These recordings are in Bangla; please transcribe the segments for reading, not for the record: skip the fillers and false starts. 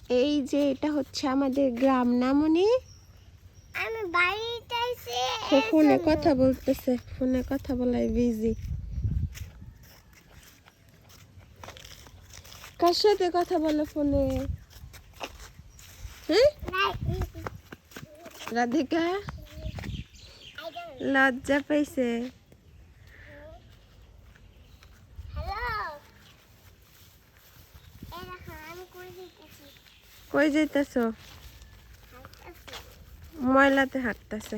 এই যে এটা হচ্ছে আমাদের গ্রাম না মনি? আমি বাড়িতে আইছি। ফোনে কথা বলতেছে, ফোনে কথা বলাই বিজি। কার সাথে কথা বলে ফোনে? হ্যাঁ রাধিকা লজ্জা পাইছে। কই যাইতেছো? ময়লাতে হাঁটতেছে।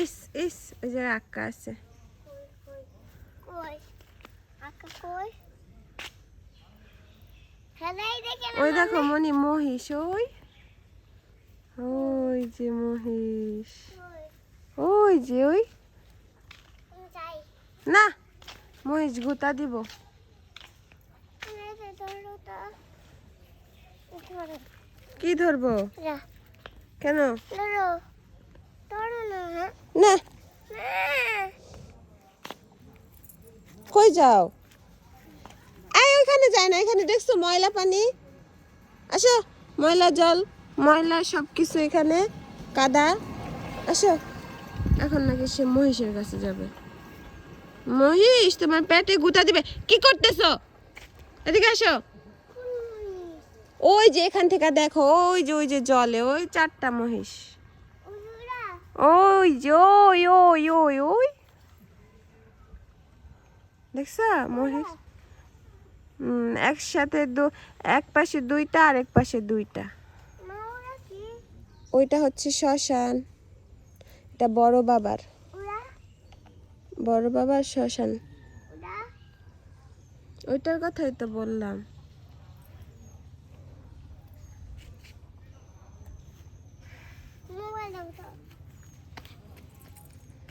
ইস ইস ওই যে আক্কা আছে। ওই দেখো মনি মহিষ, ওই ওই যে মহিষ, ওই যে ওই না মহিষ গুতা দিব। কি ধরবো? কেন না কই যাও? আয় ওইখানে যায় না, এখানে দেখছো ময়লা পানি। আসো, ময়লা জল, ময়লা সবকিছু এখানে কাদা। আসো, এখন নাকি সে মহিষের কাছে যাবে। মহিষ তোমার পেটে গুতা দিবে। কি করতেছো? এদিকে আসো। ওই যে এখান থেকে দেখো, ওই যে জলে ওই 4টা মহিষ। ওই যে ওই ওই ওই ওই দেখছো মহিষ? একসাথে এক পাশে 2টা আর এক পাশে 2টা। ওইটা হচ্ছে শ্মশান, এটা বড় বাবার শ্মশান। ওইটার কথাই তো বললাম।